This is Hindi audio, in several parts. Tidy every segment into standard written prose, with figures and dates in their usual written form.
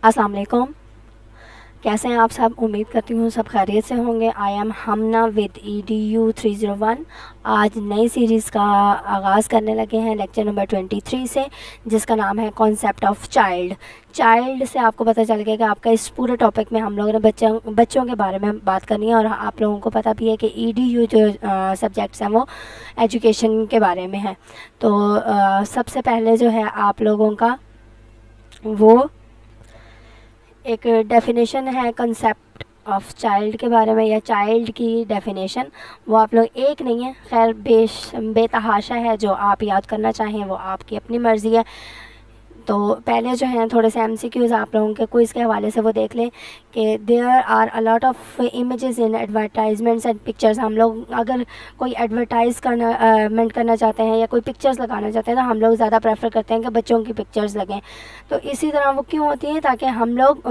अस्सलाम वालेकुम। कैसे हैं आप सब? उम्मीद करती हूँ सब खैरियत से होंगे। I am Hamna with EDU 301। आज नई सीरीज़ का आगाज़ करने लगे हैं लेक्चर नंबर 23 से, जिसका नाम है कॉन्सेप्ट ऑफ चाइल्ड। चाइल्ड से आपको पता चल गया कि आपका इस पूरे टॉपिक में हम लोगों ने बच्चों के बारे में बात करनी है। और आप लोगों को पता भी है कि EDU जो सब्जेक्ट्स हैं वो एजुकेशन के बारे में है। तो सबसे पहले जो है आप लोगों का वो एक डेफिनेशन है कंसेप्ट ऑफ चाइल्ड के बारे में, या चाइल्ड की डेफिनेशन। वो आप लोग एक नहीं है, खैर बेतहाशा है। जो आप याद करना चाहें वो आपकी अपनी मर्ज़ी है। तो पहले जो हैं थोड़े से MCQs आप लोगों के क्विज़ के हवाले से वो देख लें कि there are a lot of images in advertisements and pictures. हम लोग अगर कोई एडवर्टाइजमेंट करना चाहते हैं या कोई पिक्चर्स लगाना चाहते हैं तो हम लोग ज़्यादा प्रेफर करते हैं कि बच्चों की पिक्चर्स लगें। तो इसी तरह वो क्यों होती हैं? ताकि हम लोग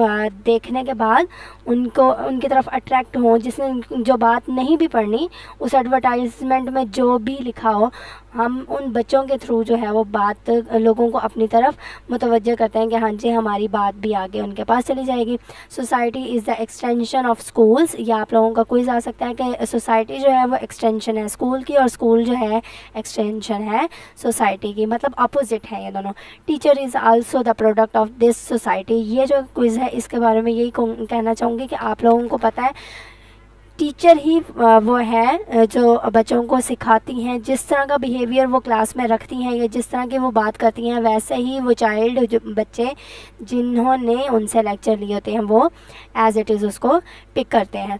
देखने के बाद उनकी तरफ अट्रैक्ट हों। जिसने जो बात नहीं भी पढ़नी, उस एडवर्टाइजमेंट में जो भी लिखा हो, हम उन बच्चों के थ्रू जो है वो बात लोगों को अपनी तरफ मुतवज्जह करते हैं कि हाँ जी हमारी बात भी आगे उनके पास चली जाएगी। Society is the extension of schools. या आप लोगों का क्विज़ आ सकता है कि सोसाइटी जो है वो एक्सटेंशन है स्कूल की, और स्कूल जो है एक्सटेंशन है सोसाइटी की, मतलब अपोजिट है ये दोनों। Teacher is also the product of this society. ये जो क्विज़ है इसके बारे में यही कहना चाहूँगी कि आप लोगों को पता है टीचर ही वो है जो बच्चों को सिखाती हैं। जिस तरह का बिहेवियर वो क्लास में रखती हैं या जिस तरह की वो बात करती हैं, वैसे ही वो चाइल्ड जो बच्चे जिन्होंने उनसे लेक्चर लिए होते हैं वो एज इट इज़ उसको पिक करते हैं।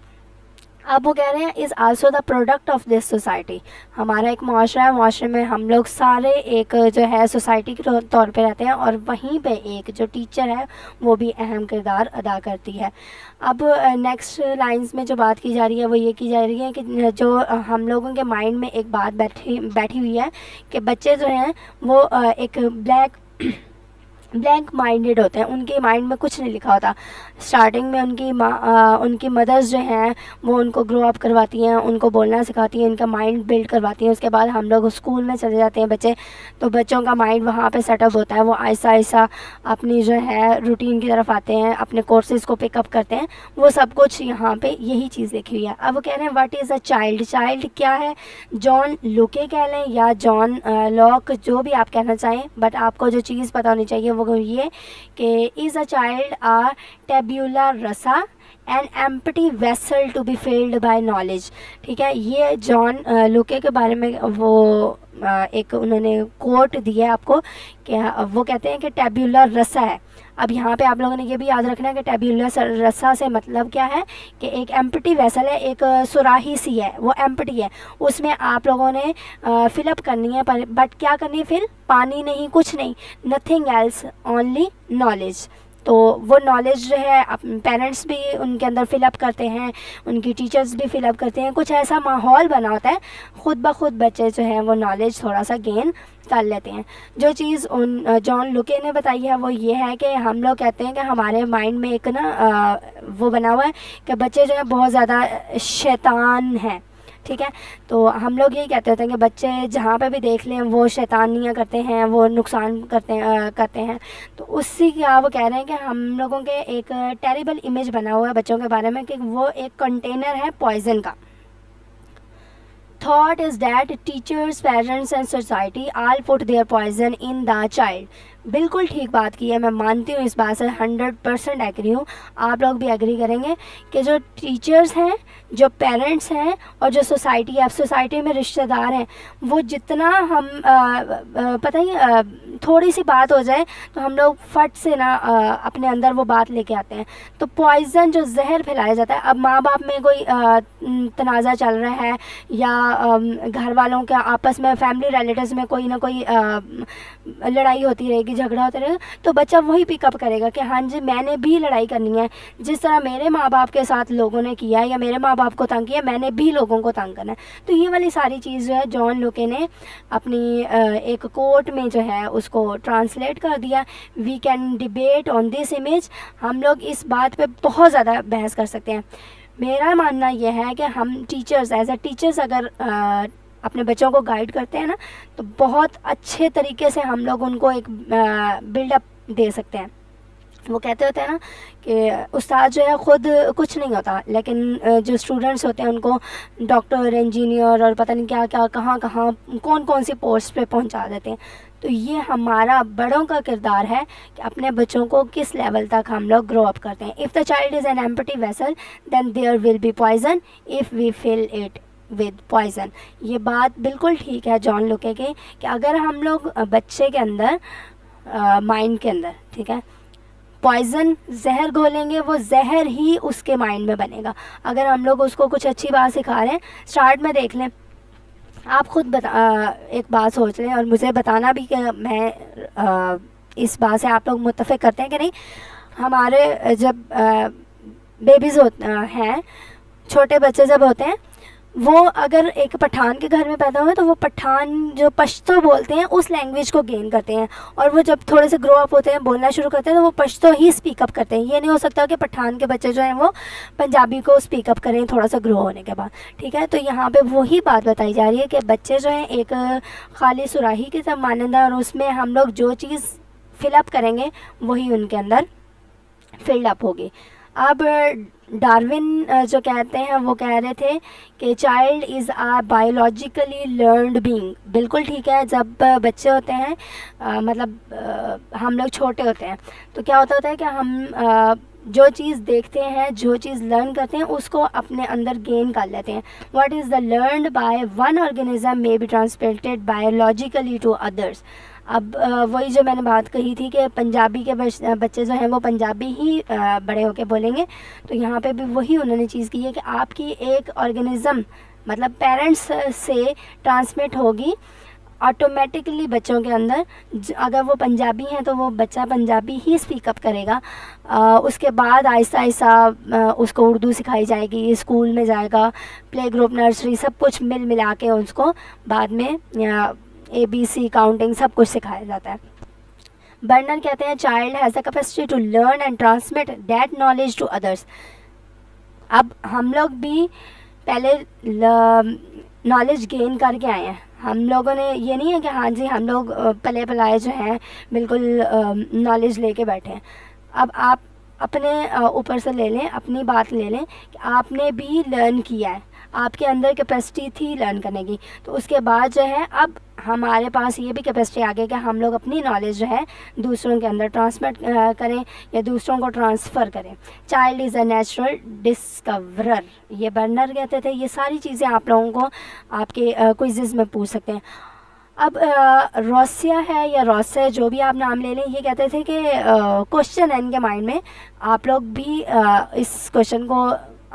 अब वो कह रहे हैं is also the product of this society. हमारा एक माशरा है, माशरे में हम लोग सारे एक जो है सोसाइटी के तौर पे रहते हैं, और वहीं पे एक जो टीचर है वो भी अहम किरदार अदा करती है। अब नेक्स्ट लाइंस में जो बात की जा रही है वो ये की जा रही है कि जो हम लोगों के माइंड में एक बात बैठी हुई है कि बच्चे जो हैं वो एक ब्लैंक माइंडेड होते हैं। उनके माइंड में कुछ नहीं लिखा होता। स्टार्टिंग में उनकी मदर्स जो हैं वो उनको ग्रो अप करवाती हैं, उनको बोलना सिखाती हैं, उनका माइंड बिल्ड करवाती हैं। उसके बाद हम लोग स्कूल में चले जाते हैं बच्चे, तो बच्चों का माइंड वहाँ पे सेटअप होता है। वो आहिस्ता आहिस्ता अपनी जो है रूटीन की तरफ आते हैं, अपने कोर्सेज़ को पिकअप करते हैं। वो सब कुछ यहाँ पे यही चीज़ लिखी हुई है। अब वो कह रहे हैं what is a child. Child क्या है? जॉन लुके कह लें या जॉन लॉक, जो भी आप कहना चाहें, बट आपको जो चीज़ पता होनी चाहिए वो ये कि is a child a tabula rasa an empty vessel to be filled by knowledge. ठीक है, ये जॉन लुके के बारे में वो एक उन्होंने कोट दिया है आपको कि वो कहते हैं कि टेब्यूला रसा है। अब यहाँ पे आप लोगों ने ये भी याद रखना है कि टेब्यूला रसा से मतलब क्या है कि एक एम्प्टी वेसल है, एक सुराही सी है, वो एम्प्टी है, उसमें आप लोगों ने फिलअप करनी है, बट क्या करनी है? फिर पानी नहीं, कुछ नहीं, नथिंग एल्स, ओनली नॉलेज। तो वो नॉलेज जो है पेरेंट्स भी उनके अंदर फिलअप करते हैं, उनकी टीचर्स भी फिलअप करते हैं। कुछ ऐसा माहौल बना होता है, ख़ुद ब खुद बच्चे जो हैं वो नॉलेज थोड़ा सा गेन कर लेते हैं। जो चीज़ उन जॉन लुके ने बताई है वो ये है कि हम लोग कहते हैं कि हमारे माइंड में एक ना वो बना हुआ है कि बच्चे जो है बहुत ज़्यादा शैतान हैं। ठीक है, तो हम लोग यही कहते होते हैं कि बच्चे जहाँ पे भी देख लें वो शैतानियाँ करते हैं, वो नुकसान करते हैं। तो उससे क्या वो कह रहे हैं कि हम लोगों के एक टेरिबल इमेज बना हुआ है बच्चों के बारे में कि वो एक कंटेनर है पॉइजन का। Thought is that teachers, parents and society all put their poison in the child. बिल्कुल ठीक बात की है, मैं मानती हूँ इस बात से 100% एग्री हूँ। आप लोग भी एग्री करेंगे कि जो टीचर्स हैं, जो पेरेंट्स हैं और जो सोसाइटी है, सोसाइटी में रिश्तेदार हैं, वो जितना हम पता ही थोड़ी सी बात हो जाए तो हम लोग फट से ना अपने अंदर वो बात लेके आते हैं। तो पॉइज़न जो जहर फैलाया जाता है, अब माँ बाप में कोई तनाज़ा चल रहा है या घर वालों के आपस में, फैमिली रिलेटिव्स में कोई ना कोई लड़ाई होती रहेगी, झगड़ा होता रहेगा, तो बच्चा वही पिकअप करेगा कि हाँ जी मैंने भी लड़ाई करनी है। जिस तरह मेरे माँ बाप के साथ लोगों ने किया है या मेरे माँ बाप को तंग किया, मैंने भी लोगों को तंग करना है। तो ये वाली सारी चीज़ जो है जॉन लुके ने अपनी एक कोट में जो है उसको ट्रांसलेट कर दिया। We can debate on this image. हम लोग इस बात पे बहुत ज़्यादा बहस कर सकते हैं। मेरा मानना यह है कि हम टीचर्स एज अ टीचर्स अगर अपने बच्चों को गाइड करते हैं ना, तो बहुत अच्छे तरीके से हम लोग उनको एक बिल्डअप दे सकते हैं। वो कहते होते हैं ना कि उस्ताद जो है ख़ुद कुछ नहीं होता, लेकिन जो स्टूडेंट्स होते हैं उनको डॉक्टर, इंजीनियर और पता नहीं क्या क्या, कहाँ कहाँ, कौन कौन सी पोस्ट पे पहुंचा देते हैं। तो ये हमारा बड़ों का किरदार है कि अपने बच्चों को किस लेवल तक हम लोग ग्रो अप करते हैं। If the child is an empty vessel then there will be poison if we fill it with poison. ये बात बिल्कुल ठीक है जॉन लुके की कि अगर हम लोग बच्चे के अंदर माइंड के अंदर, ठीक है, पॉइज़न जहर घोलेंगे, वो जहर ही उसके माइंड में बनेगा। अगर हम लोग उसको कुछ अच्छी बात सिखा रहे हैं, स्टार्ट में देख लें, आप खुद एक बात सोच लें और मुझे बताना भी कि मैं इस बात से आप लोग मुत्तफ़िक करते हैं कि नहीं। हमारे जब बेबीज़ हैं, छोटे बच्चे जब होते हैं, वो अगर एक पठान के घर में पैदा हुए तो वो पठान जो पश्तो बोलते हैं उस लैंग्वेज को गेन करते हैं, और वो जब थोड़े से ग्रो अप होते हैं, बोलना शुरू करते हैं, तो वो पश्तो ही स्पीकअप करते हैं। ये नहीं हो सकता कि पठान के बच्चे जो हैं वो पंजाबी को स्पीकअप करें थोड़ा सा ग्रो होने के बाद, ठीक है। तो यहाँ पे वही बात बताई जा रही है कि बच्चे जो हैं एक खाली सुराही की तरह मानंदा है, और उसमें हम लोग जो चीज़ फिलअप करेंगे वही उनके अंदर फिल्डअप होगी। अब डार्विन जो कहते हैं वो कह रहे थे कि child is a biologically learned being. बिल्कुल ठीक है, जब बच्चे होते हैं हम लोग छोटे होते हैं तो क्या होता है कि हम जो चीज़ देखते हैं, जो चीज़ लर्न करते हैं, उसको अपने अंदर गेन कर लेते हैं। What is the learned by one organism may be transmitted biologically to others. अब वही जो मैंने बात कही थी कि पंजाबी के बच्चे जो हैं वो पंजाबी ही बड़े होके बोलेंगे, तो यहाँ पे भी वही उन्होंने चीज़ की है कि आपकी एक ऑर्गेनिज़म मतलब पेरेंट्स से ट्रांसमिट होगी ऑटोमेटिकली बच्चों के अंदर। अगर वो पंजाबी हैं तो वो बच्चा पंजाबी ही स्पीकअप करेगा। उसके बाद आहिस्ता आहिस्ता उसको उर्दू सिखाई जाएगी, स्कूल में जाएगा, प्ले ग्रुप, नर्सरी, सब कुछ मिल मिला के उसको बाद में ABC काउंटिंग सब कुछ सिखाया जाता है। बर्नर कहते हैं child has the capacity to learn and transmit that knowledge to others. अब हम लोग भी पहले नॉलेज गेन करके आए हैं। हम लोगों ने ये नहीं है कि हाँ जी हम लोग पले पलाए जो हैं बिल्कुल नॉलेज लेके बैठे हैं। अब आप अपने ऊपर से ले लें, अपनी बात ले लें कि आपने भी लर्न किया है, आपके अंदर कैपेसिटी थी लर्न करने की, तो उसके बाद जो है अब हमारे पास ये भी कैपेसिटी आ गई कि हम लोग अपनी नॉलेज जो है दूसरों के अंदर ट्रांसमिट करें या दूसरों को ट्रांसफ़र करें। Child is a natural discoverer, ये बर्नर कहते थे। ये सारी चीज़ें आप लोगों को आपके क्विज़ में पूछ सकते हैं। अब रोसिया है या रोसे, जो भी आप नाम ले लें, ये कहते थे कि क्वेश्चन है इनके माइंड में, आप लोग भी इस क्वेश्चन को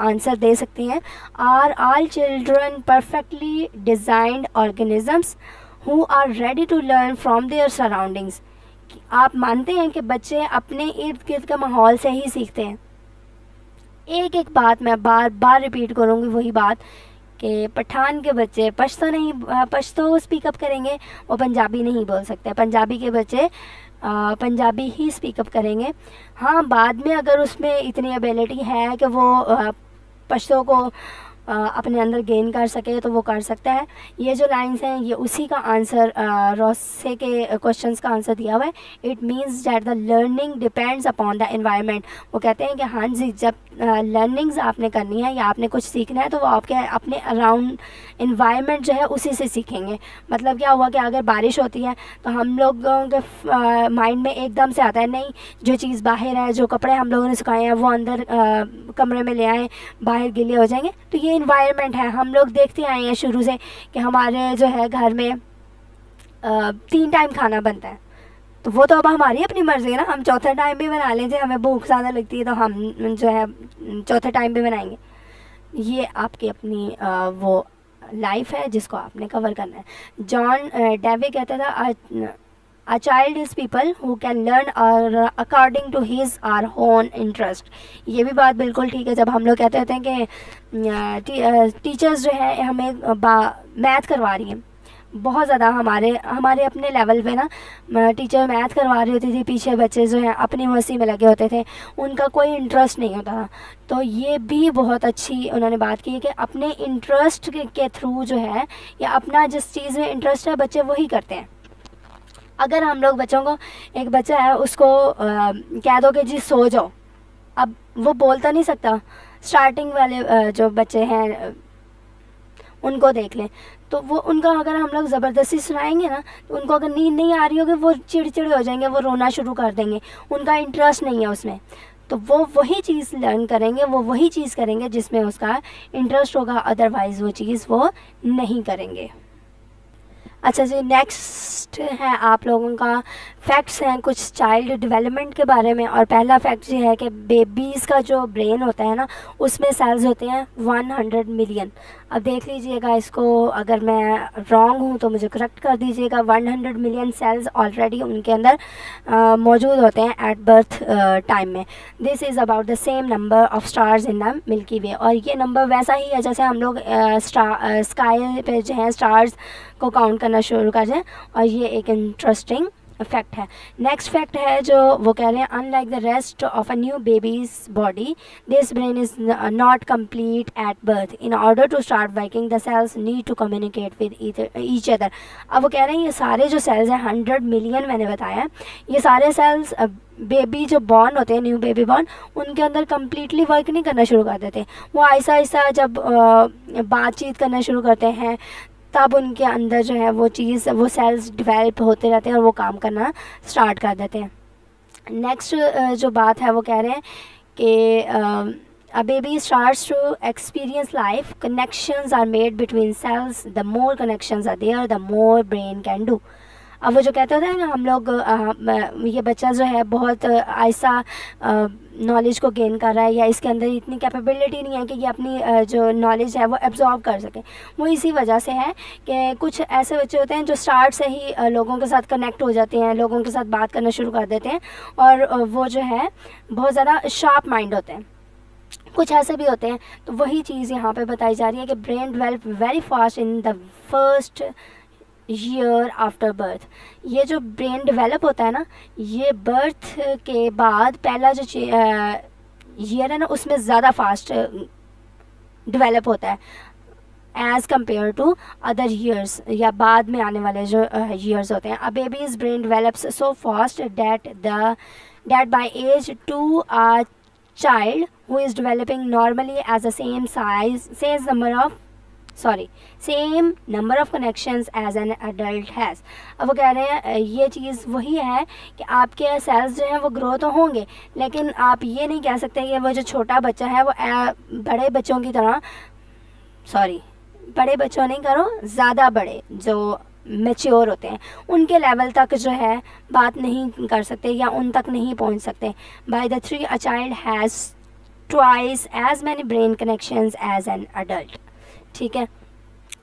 आंसर दे सकती हैं। Are all children perfectly designed organisms who are ready to learn from their surroundings. आप मानते हैं कि बच्चे अपने इर्द गिर्द के माहौल से ही सीखते हैं। एक एक बात मैं बार बार रिपीट करूँगी वही बात कि पठान के बच्चे पश्तो स्पीकअप करेंगे, वो पंजाबी नहीं बोल सकते। पंजाबी के बच्चे पंजाबी ही स्पीकअप करेंगे। हाँ, बाद में अगर उसमें इतनी एबिलिटी है कि वो पश्तो को अपने अंदर गेन कर सके तो वो कर सकता है। ये जो लाइंस हैं ये उसी का आंसर रोसे के क्वेश्चंस का आंसर दिया हुआ है। It means that the learning depends upon the environment. वो कहते हैं कि हाँ जी, जब लर्निंग्स आपने करनी है या आपने कुछ सीखना है तो वो आपके अपने अराउंड एनवायरनमेंट जो है उसी से सीखेंगे। मतलब क्या हुआ कि अगर बारिश होती है तो हम लोगों के माइंड में एकदम से आता है नहीं, जो चीज़ बाहर है, जो कपड़े हम लोगों ने सुखाए हैं वो अंदर कमरे में ले आएँ, बाहर गीले हो जाएंगे। तो ये इन्वायरमेंट है। हम लोग देखते आए हैं शुरू से कि हमारे जो है घर में 3 टाइम खाना बनता है, तो वो तो अब हमारी अपनी मर्ज़ी है ना, हम चौथा टाइम भी बना लें। हमें भूख ज़्यादा लगती है तो हम जो है चौथे टाइम भी बनाएंगे। ये आपकी अपनी वो लाइफ है जिसको आपने कवर करना है। जॉन डेवी कहता था A child is people who can learn according to his or own interest। ये भी बात बिल्कुल ठीक है। जब हम लोग कहते होते हैं कि टीचर्स जो है हमें मैथ करवा रही हैं, बहुत ज़्यादा हमारे अपने लेवल पे ना टीचर मैथ करवा रही होती थी, पीछे बच्चे जो हैं अपनी मस्ती में लगे होते थे, उनका कोई इंटरेस्ट नहीं होता था। तो ये भी बहुत अच्छी उन्होंने बात की है कि अपने इंटरेस्ट के थ्रू जो है या अपना जिस चीज़ में इंटरेस्ट है बच्चे वही करते हैं। अगर हम लोग बच्चों को, एक बच्चा है उसको कह दो कि जी सो जाओ, अब वो बोल तो नहीं सकता। स्टार्टिंग वाले जो बच्चे हैं उनको देख लें, तो वो उनका अगर हम लोग ज़बरदस्ती सुनाएंगे ना, तो उनको अगर नींद नहीं आ रही होगी वो चिड़चिड़े हो जाएंगे, वो रोना शुरू कर देंगे, उनका इंटरेस्ट नहीं है उसमें। तो वो वही चीज़ लर्न करेंगे, वो वही चीज़ करेंगे जिसमें उसका इंटरेस्ट होगा, अदरवाइज़ वो चीज़ वो नहीं करेंगे। अच्छा जी, नेक्स्ट है आप लोगों का फैक्ट्स हैं कुछ चाइल्ड डेवलपमेंट के बारे में। और पहला फैक्ट ये है कि बेबीज़ का जो ब्रेन होता है ना, उसमें सेल्स होते हैं 100 मिलियन। अब देख लीजिएगा इसको, अगर मैं रॉन्ग हूँ तो मुझे करेक्ट कर दीजिएगा। 100 मिलियन सेल्स ऑलरेडी उनके अंदर मौजूद होते हैं एट बर्थ टाइम में। This is about the same number of stars in the Milky Way. और ये नंबर वैसा ही है जैसे हम लोग स्काई पे जो है स्टार्स को काउंट करना शुरू कर दें। और ये एक इंटरेस्टिंग फैक्ट है। नेक्स्ट फैक्ट है जो वो कह रहे हैं, unlike the rest of a new baby's body, this brain is not complete at birth. In order to start working the cells need to communicate with each other. अब वो कह रहे हैं ये सारे जो सेल्स हैं 100 मिलियन मैंने बताया, ये सारे सेल्स बेबी जो बॉर्न होते हैं, न्यू बेबी बॉर्न, उनके अंदर कम्प्लीटली वर्क नहीं करना शुरू कर देते। वो आहिस्ता आहिस्ता जब बातचीत करना शुरू करते हैं तब उनके अंदर जो है वो चीज़, वो सेल्स डिवेल्प होते रहते हैं और वो काम करना स्टार्ट कर देते हैं। नेक्स्ट जो बात है वो कह रहे हैं कि a baby starts to experience life, connections are made between cells, the more connections are there the more brain can do। अब वो जो कहते होते हैं ना हम लोग, ये बच्चा जो है बहुत ऐसा नॉलेज को गेन कर रहा है या इसके अंदर इतनी कैपेबिलिटी नहीं है कि ये अपनी जो नॉलेज है वो एब्जॉर्ब कर सके, वो इसी वजह से है कि कुछ ऐसे बच्चे होते हैं जो स्टार्ट से ही लोगों के साथ कनेक्ट हो जाते हैं, लोगों के साथ बात करना शुरू कर देते हैं और वो जो है बहुत ज़्यादा शार्प माइंड होते हैं। कुछ ऐसे भी होते हैं। तो वही चीज़ यहाँ पे बताई जा रही है कि brain develop very fast in the first year after birth. ये जो ब्रेन डेवलप होता है ना, ये बर्थ के बाद पहला जो ईयर है ना उसमें ज़्यादा फास्ट डेवलप होता है as compared to other years, या बाद में आने वाले जो ईयर्स होते हैं। A baby's brain develops so fast that by age 2 a child who is developing normally as the same number of connections as an adult has। अब वो कह रहे हैं ये चीज़ वही है कि आपके सेल्स जो हैं वो ग्रो तो होंगे, लेकिन आप ये नहीं कह सकते कि वो जो छोटा बच्चा है वो बड़े बच्चों की तरह, बड़े बच्चों नहीं करो, ज़्यादा बड़े जो मैच्योर होते हैं उनके लेवल तक जो है बात नहीं कर सकते या उन तक नहीं पहुंच सकते। By the 3 a child has twice as many brain connections as an adult। ठीक है,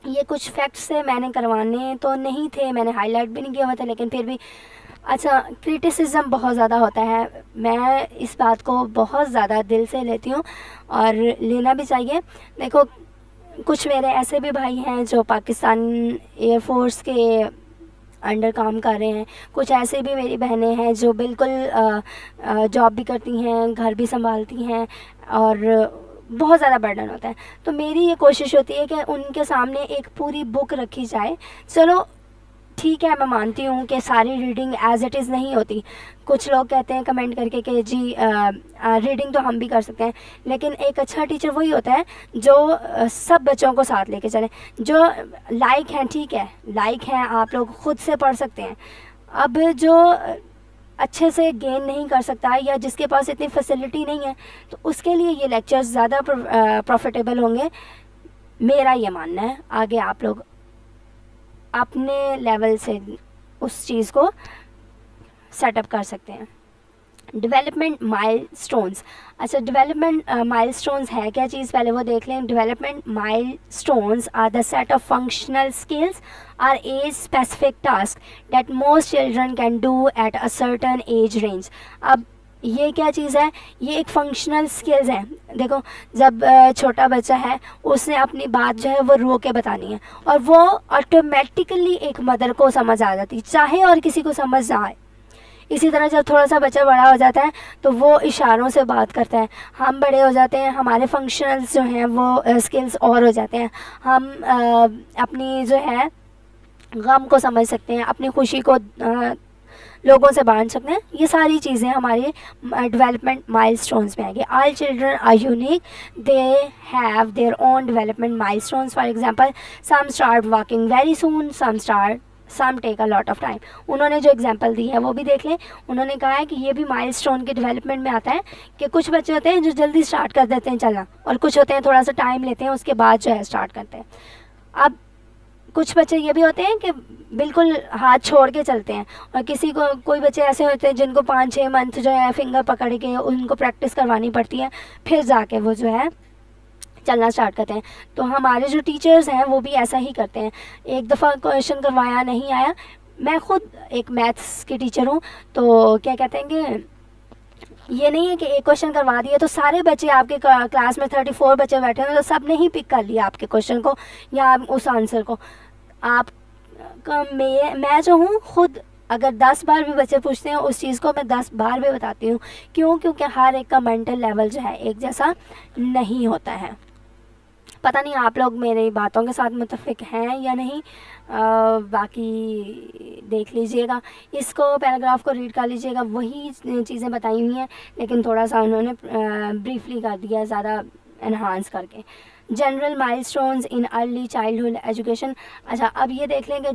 ये कुछ फैक्ट्स से मैंने करवाने तो नहीं थे, मैंने हाईलाइट भी नहीं किया हुआ था, लेकिन फिर भी अच्छा, क्रिटिसिज्म बहुत ज़्यादा होता है, मैं इस बात को बहुत ज़्यादा दिल से लेती हूँ और लेना भी चाहिए। देखो, कुछ मेरे ऐसे भी भाई हैं जो पाकिस्तान एयरफोर्स के अंडर काम कर रहे हैं, कुछ ऐसे भी मेरी बहनें हैं जो बिल्कुल जॉब भी करती हैं, घर भी संभालती हैं और बहुत ज़्यादा बर्डन होता है। तो मेरी ये कोशिश होती है कि उनके सामने एक पूरी बुक रखी जाए। चलो ठीक है, मैं मानती हूँ कि सारी रीडिंग एज़ इट इज़ नहीं होती। कुछ लोग कहते हैं कमेंट करके कि जी रीडिंग तो हम भी कर सकते हैं, लेकिन एक अच्छा टीचर वही होता है जो सब बच्चों को साथ लेके चले। जो लाइक हैं, ठीक है, लाइक हैं, आप लोग ख़ुद से पढ़ सकते हैं। अब जो अच्छे से गेन नहीं कर सकता या जिसके पास इतनी फैसिलिटी नहीं है, तो उसके लिए ये लेक्चर्स ज़्यादा प्रॉफिटेबल होंगे, मेरा ये मानना है। आगे आप लोग अपने लेवल से उस चीज़ को सेटअप कर सकते हैं। Development milestones. अच्छा, डेवलपमेंट माइलस्टोन्स है क्या चीज़, पहले वो देख लें। Development milestones are the set of functional skills or age specific task that most children can do at a certain age range. अब ये क्या चीज़ है, ये एक फंक्शनल स्किल्स हैं। देखो, जब छोटा बच्चा है उसने अपनी बात जो है वो रो के बतानी है और वो ऑटोमेटिकली एक मदर को समझ आ जाती, चाहे और किसी को समझ ना आए। इसी तरह जब थोड़ा सा बच्चा बड़ा हो जाता है तो वो इशारों से बात करता है। हम बड़े हो जाते हैं, हमारे फंक्शनल्स जो हैं वो स्किल्स और हो जाते हैं। हम अपनी जो है गम को समझ सकते हैं, अपनी खुशी को लोगों से बांट सकते हैं। ये सारी चीज़ें हमारे डेवलपमेंट माइलस्टोन्स में आएंगे। All children are unique, they have their own development milestones. For example, some start walking very soon, some take a lot of time. उन्होंने जो एग्जांपल दी है वो भी देख लें। उन्होंने कहा है कि ये भी माइलस्टोन के डेवलपमेंट में आता है कि कुछ बच्चे होते हैं जो जल्दी स्टार्ट कर देते हैं चलना, और कुछ होते हैं थोड़ा सा टाइम लेते हैं, उसके बाद जो है स्टार्ट करते हैं। अब कुछ बच्चे ये भी होते हैं कि बिल्कुल हाथ छोड़ के चलते हैं, और कोई बच्चे ऐसे होते हैं जिनको 5-6 मंथ जो है फिंगर पकड़ के उनको प्रैक्टिस करवानी पड़ती है, फिर जाके वो जो है चलना स्टार्ट करते हैं। तो हमारे जो टीचर्स हैं वो भी ऐसा ही करते हैं। एक दफ़ा क्वेश्चन करवाया, नहीं आया, मैं खुद एक मैथ्स की टीचर हूँ, तो क्या कहते हैं कि ये नहीं है कि एक क्वेश्चन करवा दिए तो सारे बच्चे आपके क्लास में 34 बच्चे बैठे हैं तो सब ने ही पिक कर लिया आपके क्वेश्चन को या उस आंसर को। आप मैं जो हूँ खुद, अगर 10 बार भी बच्चे पूछते हैं उस चीज़ को मैं 10 बार भी बताती हूँ। क्यों? क्योंकि हर एक का मेंटल लेवल जो है एक जैसा नहीं होता है। पता नहीं आप लोग मेरी बातों के साथ मुत्तफ़िक हैं या नहीं, बाकी देख लीजिएगा, इसको पैराग्राफ को रीड कर लीजिएगा, वही चीज़ें बताई हुई हैं लेकिन थोड़ा सा उन्होंने ब्रीफली कर दिया, ज़्यादा एनहांस करके। General milestones in early childhood education. अच्छा, अब ये देख लेंगे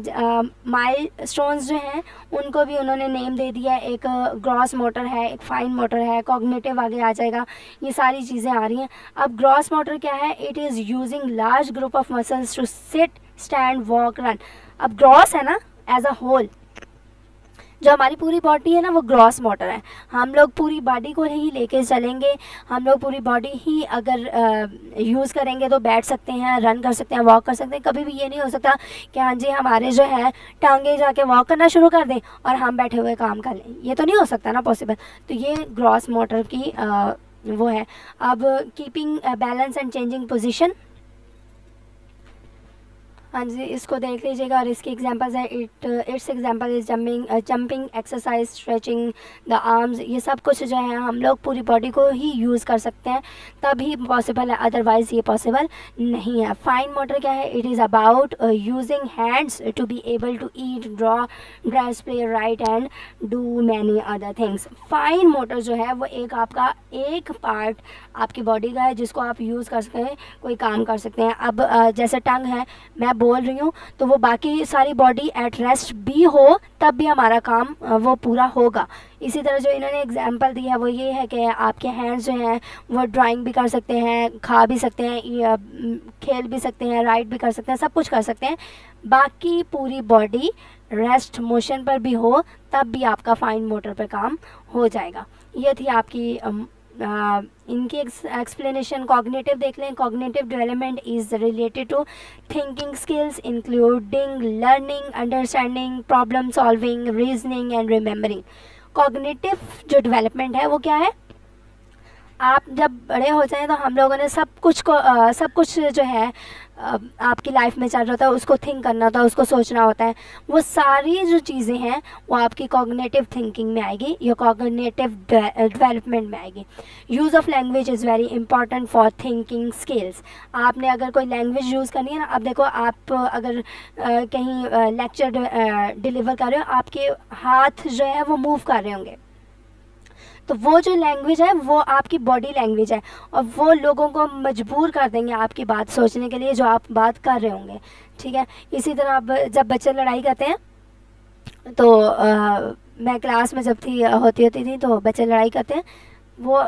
माइलस्टोन्स जो हैं उनको भी उन्होंने नेम दे दिया है। एक ग्रॉस मोटर है, एक फाइन मोटर है, कॉग्निटिव आगे आ जाएगा, ये सारी चीज़ें आ रही हैं। अब ग्रॉस मोटर क्या है? It is using large group of muscles to sit, stand, walk, run. अब ग्रॉस है ना, एज अ होल जो हमारी पूरी बॉडी है ना वो ग्रॉस मोटर है। हम लोग पूरी बॉडी को ही लेके चलेंगे, हम लोग पूरी बॉडी ही अगर यूज़ करेंगे तो बैठ सकते हैं, रन कर सकते हैं, वॉक कर सकते हैं। कभी भी ये नहीं हो सकता कि हाँ जी हमारे जो है टांगे जाके वॉक करना शुरू कर दें और हम बैठे हुए काम कर लें, ये तो नहीं हो सकता ना पॉसिबल। तो ये ग्रॉस मोटर की वो है। अब keeping balance and changing position, हाँ जी इसको देख लीजिएगा और इसकी एग्जांपल्स है। It's example is jumping exercise, stretching the arms. ये सब कुछ जो है हम लोग पूरी बॉडी को ही यूज़ कर सकते हैं तभी पॉसिबल है, अदरवाइज़ ये पॉसिबल नहीं है। फाइन मोटर क्या है? It is about using hands to be able to eat, draw, dress, play, write and do many other things. Fine motor जो है वो एक पार्ट आपकी बॉडी का है जिसको आप यूज़ कर सकते हैं, कोई काम कर सकते हैं। अब जैसे टंग है, मैं बोल रही हूँ तो वो बाकी सारी बॉडी एट रेस्ट भी हो तब भी हमारा काम वो पूरा होगा। इसी तरह जो इन्होंने एग्जांपल दिया है वो ये है कि आपके हैंड्स जो हैं वो ड्राइंग भी कर सकते हैं, खा भी सकते हैं, खेल भी सकते हैं, राइड भी कर सकते हैं, सब कुछ कर सकते हैं। बाकी पूरी बॉडी रेस्ट मोशन पर भी हो तब भी आपका फाइन मोटर पर काम हो जाएगा। ये थी आपकी इनकी एक्सप्लेनेशन। कॉग्निटिव देख लें। Cognitive development is related to thinking skills including learning, understanding, problem solving, reasoning and remembering. Cognitive जो डेवलपमेंट है वो क्या है? आप जब बड़े हो जाएं तो हम लोगों ने सब कुछ जो है आपकी लाइफ में चल रहा होता है उसको थिंक करना होता है, उसको सोचना होता है। वो सारी जो चीज़ें हैं वो आपकी कॉग्निटिव थिंकिंग में आएगी या कॉग्निटिव डेवलपमेंट में आएगी। Use of language is very important for thinking skills. आपने अगर कोई लैंग्वेज यूज़ करनी है ना, अब देखो आप अगर कहीं लेक्चर डिलीवर कर रहे हो, आपके हाथ जो है वो मूव कर रहे होंगे, तो वो जो लैंग्वेज है वो आपकी बॉडी लैंग्वेज है और वो लोगों को मजबूर कर देंगे आपकी बात सोचने के लिए जो आप बात कर रहे होंगे। ठीक है, इसी तरह अब जब बच्चे लड़ाई करते हैं तो मैं क्लास में जब होती थी तो बच्चे लड़ाई करते हैं, वो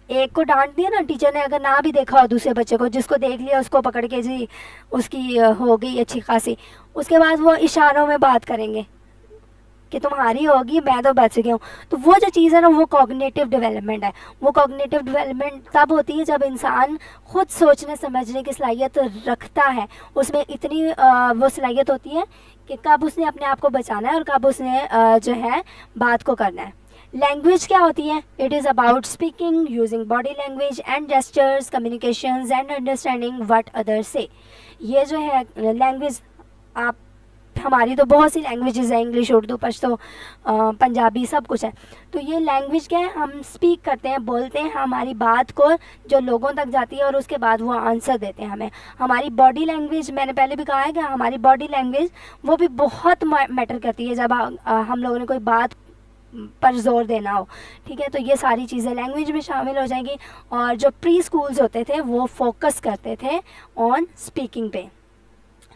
एक को डांट दिया ना टीचर ने, अगर ना भी देखा हो दूसरे बच्चे को, जिसको देख लिया उसको पकड़ के जी उसकी हो गई अच्छी खासी, उसके बाद वो इशारों में बात करेंगे कि तुम्हारी होगी, मैं तो बच गया हूँ। तो वो जो चीज़ है ना वो कॉग्निटिव डेवलपमेंट है। वो कॉग्निटिव डेवलपमेंट तब होती है जब इंसान खुद सोचने समझने की सलाहियत रखता है, उसमें इतनी वो सलाहियत होती है कि कब उसने अपने आप को बचाना है और कब उसने जो है बात को करना है। लैंग्वेज क्या होती है? It is about speaking, using body language and gestures, communications and understanding what others से। ये जो है लैंग्वेज, आप हमारी तो बहुत सी लैंग्वेजेस हैं, इंग्लिश, उर्दू, पश्तो, पंजाबी, सब कुछ है। तो ये लैंग्वेज क्या है? हम स्पीक करते हैं, बोलते हैं हमारी बात को जो लोगों तक जाती है और उसके बाद वो आंसर देते हैं हमें। हमारी बॉडी लैंग्वेज, मैंने पहले भी कहा है कि हमारी बॉडी लैंग्वेज वो भी बहुत मैटर करती है। जब हम लोगों ने कोई बात पर जोर देना हो, ठीक है। तो ये सारी चीज़ें लैंग्वेज में शामिल हो जाएंगी। और जो प्री स्कूल्स होते थे वो फोकस करते थे ऑन स्पीकिंग पे।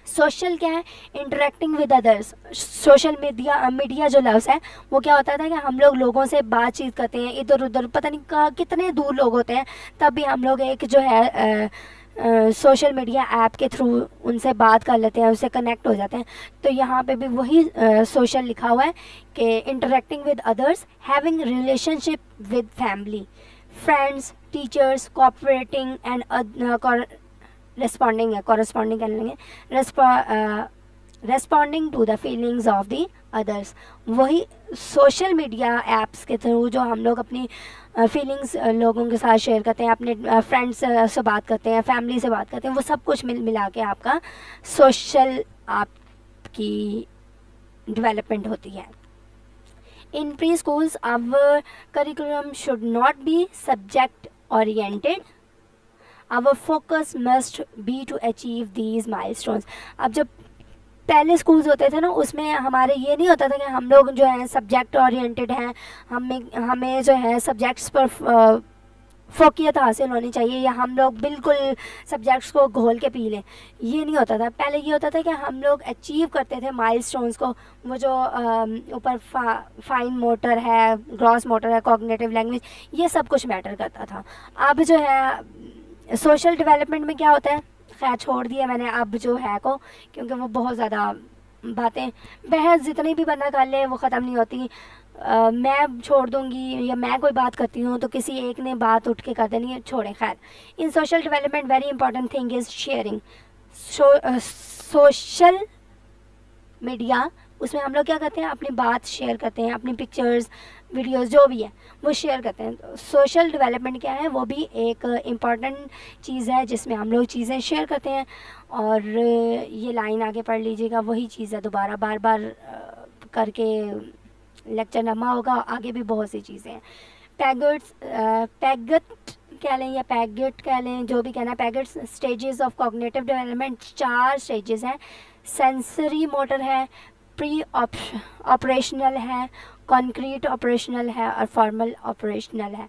सोशल क्या है, interacting with others. Social media जो लफ्ज़ है वो क्या होता था कि हम लोग लोगों से बातचीत करते हैं, इधर उधर पता नहीं कहाँ कितने दूर लोग होते हैं, तब भी हम लोग एक जो है सोशल मीडिया ऐप के थ्रू उनसे बात कर लेते हैं, उससे कनेक्ट हो जाते हैं। तो यहाँ पे भी वही सोशल लिखा हुआ है कि interacting with others, having relationship with family, friends, teachers, cooperating and responding है, कॉरस्पॉन्डिंग कर लेंगे, responding to the feelings of the others. वही सोशल मीडिया ऐप्स के थ्रू जो हम लोग अपनी फीलिंग्स लोगों के साथ शेयर करते हैं, अपने फ्रेंड्स से बात करते हैं, फैमिली से बात करते हैं, वो सब कुछ मिला के आपका सोशल आपकी डेवलपमेंट होती है। In preschools our curriculum should not be subject oriented, our focus must be to achieve these milestones. अब जब पहले स्कूल्स होते थे ना, उसमें हमारे ये नहीं होता था कि हम लोग जो है सब्जेक्ट ओरिएंटेड हैं, हमें जो है सब्जेक्ट्स पर फोकियत हासिल होनी चाहिए, या हम लोग बिल्कुल सब्जेक्ट्स को घोल के पी लें, ये नहीं होता था। पहले ये होता था कि हम लोग अचीव करते थे माइलस्टोन्स को, वो जो ऊपर फाइन मोटर है, ग्रॉस मोटर है, कॉग्निटिव लैंग्वेज, ये सब कुछ मैटर करता था। अब जो है सोशल डेवलपमेंट में क्या होता है, खैर छोड़ दिया मैंने अब जो है को, क्योंकि वो बहुत ज़्यादा बातें बहस जितनी भी बंदा कर ले वो ख़त्म नहीं होती। मैं छोड़ दूंगी या मैं कोई बात करती हूँ तो किसी एक ने बात उठ के कर देनी है, छोड़े। खैर, in social development very important thing is sharing. Social media, उसमें हम लोग क्या करते हैं, अपनी बात शेयर करते हैं, अपनी पिक्चर्स, वीडियोस जो भी है वो शेयर करते हैं। तो सोशल डेवलपमेंट क्या है, वो भी एक इम्पॉर्टेंट चीज़ है जिसमें हम लोग चीज़ें शेयर करते हैं। और ये लाइन आगे पढ़ लीजिएगा, वही चीज़ है, दोबारा बार बार करके लेक्चर नमा होगा, आगे भी बहुत सी चीज़ें हैं। पैगट कह लें या पैगेट कह लें, जो भी कहना है, Paget stages of cognitive development, 4 stages हैं। सेंसरी मोटर है, प्री ऑपरेशनल है, कॉन्क्रीट ऑपरेशनल है और फॉर्मल ऑपरेशनल है।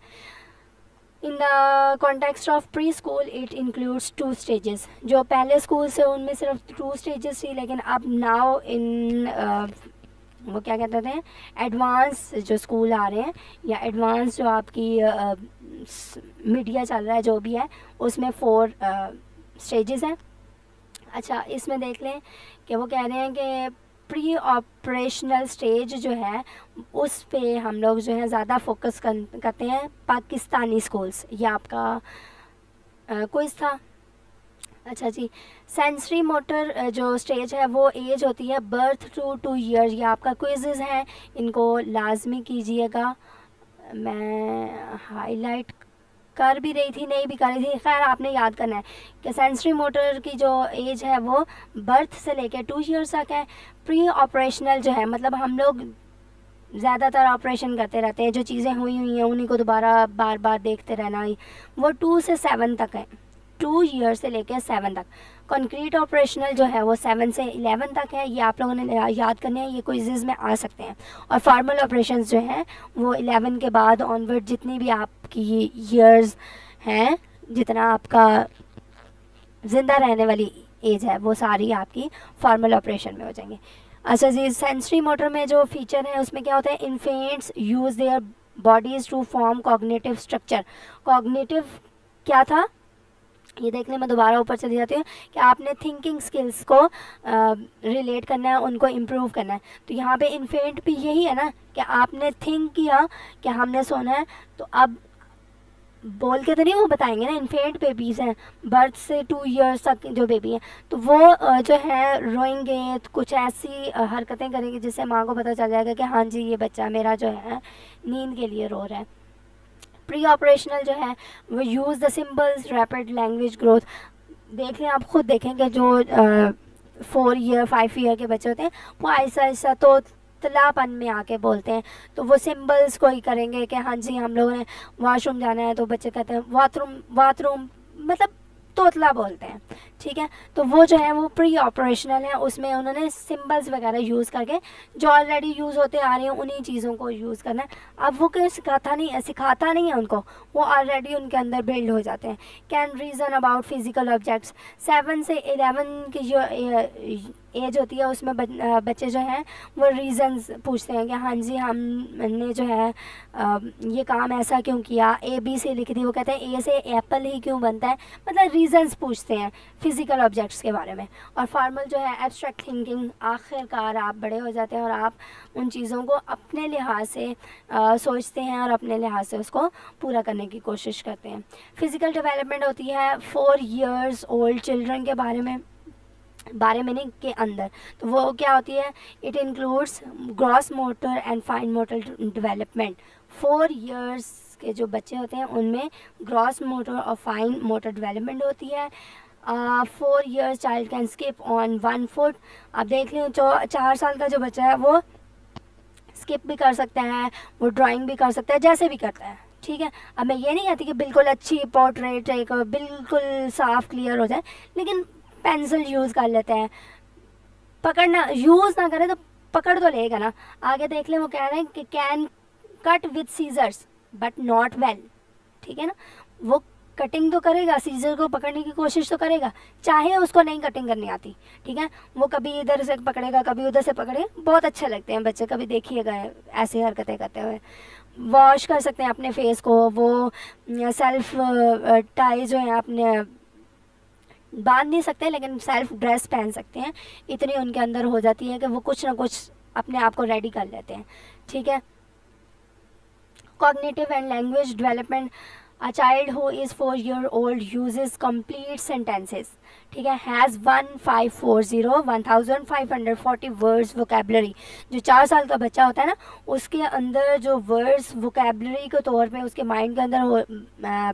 In the context of pre school it includes 2 stages. जो पहले स्कूल से उनमें सिर्फ 2 स्टेजेस थी, लेकिन अब नाउ इन वो क्या कहते थे, एडवांस जो स्कूल आ रहे हैं या एडवांस जो आपकी मीडिया चल रहा है जो भी है, उसमें 4 स्टेजेस हैं। अच्छा, इसमें देख लें कि वो कह रहे हैं कि प्री ऑपरेशनल स्टेज जो है उस पे हम लोग जो है ज़्यादा फोकस करते हैं पाकिस्तानी स्कूल्स। ये आपका क्विज़ था। अच्छा जी, सेंसरी मोटर जो स्टेज है वो एज होती है बर्थ टू 2 ईयर्स। ये आपका क्विज़ेस हैं, इनको लाजमी कीजिएगा। मैं हाईलाइट कर भी रही थी, नहीं भी कर रही थी, खैर आपने याद करना है कि सेंसरी मोटर की जो एज है वो बर्थ से लेकर 2 ईयर्स तक है। प्री ऑपरेशनल जो है, मतलब हम लोग ज़्यादातर ऑपरेशन करते रहते हैं, जो चीज़ें हुई हैं उन्हीं को दोबारा बार बार देखते रहना, वो 2 से 7 तक है, 2 ईयर से लेकर 7 तक। कंक्रीट ऑपरेशनल जो है वो 7 से 11 तक है। ये आप लोगों ने याद करने हैं, ये क्विज़ेस में आ सकते हैं। और फार्मल ऑपरेशंस जो हैं वो 11 के बाद ऑनवर्ड जितनी भी आपकी ईयर्स हैं, जितना आपका ज़िंदा रहने वाली एज है, वो सारी आपकी फार्मल ऑपरेशन में हो जाएंगे। अच्छा जी, सेंसरी मोटर में जो फीचर है उसमें क्या होता है, infants use their bodies to form cognitive structure. Cognitive क्या था ये देखने में दोबारा ऊपर चली जाती है कि आपने थिंकिंग स्किल्स को रिलेट करना है, उनको इम्प्रूव करना है। तो यहाँ पे इन्फेंट भी यही है ना कि आपने थिंक किया कि हमने सोना है, तो अब बोल के तो नहीं वो बताएंगे ना, इन्फेंट बेबीज़ हैं, बर्थ से 2 ईयर्स तक जो बेबी हैं, तो वो जो है रोएंगे, तो कुछ ऐसी हरकतें करेंगे जिससे माँ को पता चल जाएगा कि हाँ जी ये बच्चा मेरा जो है नींद के लिए रो रहा है। प्री ऑपरेशनल जो है वो use the symbols, rapid language growth. देख लें, आप खुद देखेंगे जो 4 ईयर 5 ईयर के बच्चे होते हैं वो ऐसा ऐसा तो तलापन में आके बोलते हैं, तो वो सिंबल्स को ही करेंगे कि हाँ जी हम लोगों ने वॉशरूम जाना है, तो बच्चे कहते हैं बाथरूम, मतलब तोतला बोलते हैं, ठीक है। तो वो जो है वो प्री ऑपरेशनल है, उसमें उन्होंने सिंबल्स वगैरह यूज़ करके जो ऑलरेडी यूज़ होते आ रहे हैं उन्हीं चीज़ों को यूज़ करना है। अब वो कोई सिखाता नहीं है उनको, वो ऑलरेडी उनके अंदर बिल्ड हो जाते हैं। Can reason about physical objects. 7 से 11 की जो एज होती है उसमें बच्चे जो हैं वो रीज़न्स पूछते हैं कि हाँ जी हमने जो है ये काम ऐसा क्यों किया, ABC लिख दी, वो कहते हैं ए से एप्पल ही क्यों बनता है, मतलब रीज़न्स पूछते हैं फिज़िकल ऑब्जेक्ट्स के बारे में। और फॉर्मल जो है एब्स्ट्रैक्ट थिंकिंग, आखिरकार आप बड़े हो जाते हैं और आप उन चीज़ों को अपने लिहाज से सोचते हैं और अपने लिहाज से उसको पूरा करने की कोशिश करते हैं। फिज़िकल डेवलपमेंट होती है 4 years old चिल्ड्रन के बारे में नहीं के अंदर। तो वो क्या होती है, it includes gross motor and fine motor development. 4 years के जो बच्चे होते हैं उनमें ग्रॉस मोटर और फाइन मोटर डेवलपमेंट होती है। 4 years child can skip on 1 foot। अब देख लें 4 साल का जो बच्चा है वो स्किप भी कर सकता है, वो ड्राइंग भी कर सकता है, जैसे भी करता है, ठीक है। अब मैं ये नहीं कहती कि बिल्कुल अच्छी पोर्ट्रेट एक बिल्कुल साफ क्लियर हो जाए, लेकिन पेंसिल यूज़ कर लेते हैं, पकड़ना यूज़ ना करें तो पकड़ तो लेगा ना। आगे देख लें वो कह रहे हैं कि can cut with scissors but not well, ठीक है ना। वो कटिंग तो करेगा, सीजर को पकड़ने की कोशिश तो करेगा, चाहे उसको नहीं कटिंग करनी आती, ठीक है। वो कभी इधर से पकड़ेगा कभी उधर से पकड़ेगा, बहुत अच्छे लगते हैं बच्चे, कभी देखिएगा ऐसे हरकतें करते हुए। वॉश कर सकते हैं अपने फेस को, वो सेल्फ टाई जो है अपने बांध नहीं सकते लेकिन सेल्फ ड्रेस पहन सकते हैं, इतनी उनके अंदर हो जाती है कि वो कुछ ना कुछ अपने आप को रेडी कर लेते हैं, ठीक है। Cognitive and language development, a child who is 4 year old uses complete sentences, ठीक है, हैज़ 1540 वर्ड्स वोकेबलरी। जो 4 साल का बच्चा होता है ना उसके अंदर जो वर्ड्स वोकेबलरी के तौर पे उसके माइंड के अंदर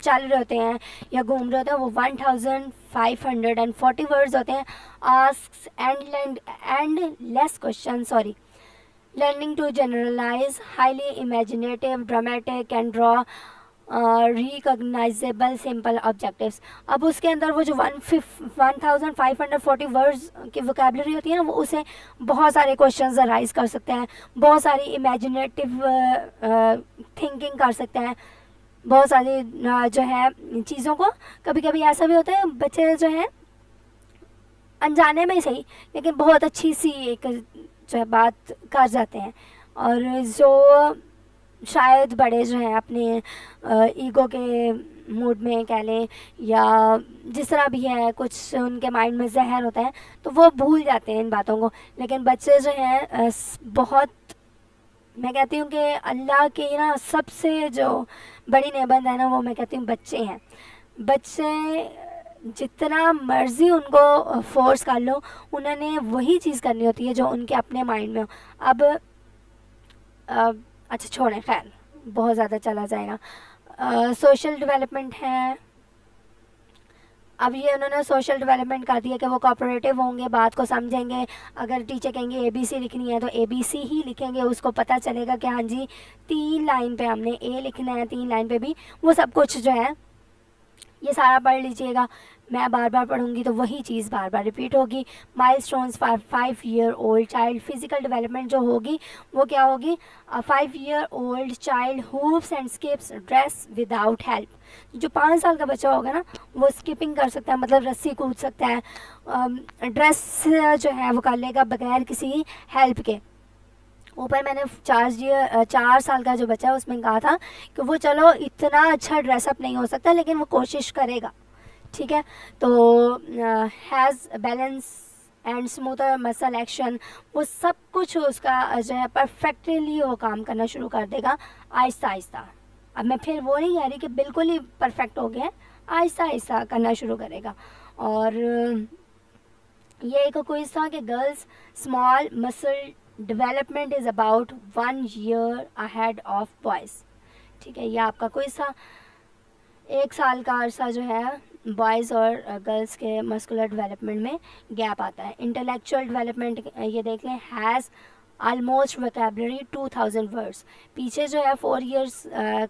चल रहे होते हैं या घूम रहे होते हैं वो 1540 वर्ड्स होते हैं। Asks endless question, learning to generalize, highly imaginative, dramatic and draw recognizable simple objectives। अब उसके अंदर वो जो 1540 वर्ड्स की वोकेबलरी होती है ना वो उसे बहुत सारे क्वेश्चंस अराइज कर सकते हैं, बहुत सारी इमेजिनेटिव थिंकिंग कर सकते हैं, बहुत सारी जो है चीज़ों को। कभी कभी ऐसा भी होता है बच्चे जो हैं अनजाने में सही लेकिन बहुत अच्छी सी एक जो है बात कर जाते हैं, और जो शायद बड़े जो हैं अपने ईगो के मूड में कह लें या जिस तरह भी है कुछ उनके माइंड में जहर होता है तो वो भूल जाते हैं इन बातों को। लेकिन बच्चे जो हैं बहुत, मैं कहती हूँ कि अल्लाह की ना सबसे जो बड़ी नेमत है ना वो मैं कहती हूँ बच्चे हैं। बच्चे जितना मर्ज़ी उनको फोर्स कर लो उन्होंने वही चीज़ करनी होती है जो उनके अपने माइंड में हो। अब अच्छा छोड़ें, खैर बहुत ज़्यादा चला जाएगा। सोशल डेवलपमेंट है, अब ये उन्होंने सोशल डेवलपमेंट कर दिया कि वो कोऑपरेटिव होंगे, बात को समझेंगे, अगर टीचर कहेंगे ABC लिखनी है तो ABC ही लिखेंगे, उसको पता चलेगा कि हाँ जी 3 लाइन पे हमने A लिखना है, 3 लाइन पे भी वो सब कुछ जो है ये सारा पढ़ लीजिएगा, मैं बार बार पढ़ूंगी तो वही चीज़ बार बार रिपीट होगी। Milestones for 5 year old child, physical development जो होगी वो क्या होगी, 5 year old child hoops and skips dress without help. जो 5 साल का बच्चा होगा ना वो स्किपिंग कर सकता है, मतलब रस्सी कूद सकता है, ड्रेस जो है वो कर लेगा बगैर किसी हेल्प के। ऊपर मैंने 4 साल का जो बच्चा है उसमें कहा था कि वो चलो इतना अच्छा ड्रेसअप नहीं हो सकता लेकिन वो कोशिश करेगा, ठीक है। तो has balance and smoother muscle action, वो सब कुछ उसका जो है परफेक्टली वो काम करना शुरू कर देगा आहिस्ता आहिस्ता। अब मैं फिर वो नहीं कह रही कि बिल्कुल ही परफेक्ट हो गया, आहिस्ता आहिस्ता करना शुरू करेगा। और ये एक क्विज था कि girls small muscle development is about 1 year ahead of boys, ठीक है, ये आपका क्विज था। 1 साल का अरसा जो है बॉयज़ और गर्ल्स के मस्कुलर डेवलपमेंट में गैप आता है। इंटेलेक्चुअल डेवलपमेंट ये देख लें, हैज़ आलमोस्ट वोकेबलरी 2000 वर्ड्स। पीछे जो है 4 years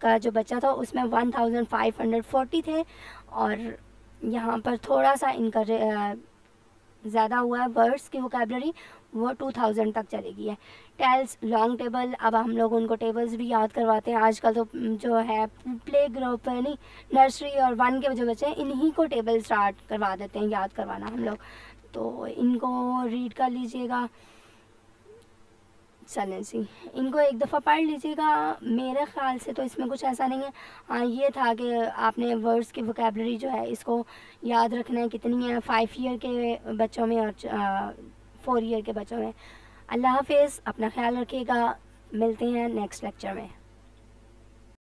का जो बच्चा था उसमें 1540 थे और यहाँ पर थोड़ा सा इनका ज़्यादा हुआ है। वर्ड्स की वोकेबलरी वो 2000 तक चलेगी है। टेल्स, लॉन्ग टेबल, अब हम लोग उनको टेबल्स भी याद करवाते हैं। आजकल तो जो है प्ले ग्रुप है नहीं, नर्सरी और 1 के जो बच्चे हैं इन्हीं को टेबल स्टार्ट करवा देते हैं याद करवाना हम लोग। तो इनको रीड कर लीजिएगा। चलें जी, इनको एक दफ़ा पढ़ लीजिएगा। मेरे ख़्याल से तो इसमें कुछ ऐसा नहीं है। हाँ, ये था कि आपने वर्ड्स की वोकेबलरी जो है इसको याद रखना है। कितनी है 5 ईयर के बच्चों में और 4 ईयर के बच्चों में। अल्लाह हाफिज़, अपना ख्याल रखिएगा। मिलते हैं नेक्स्ट लेक्चर में।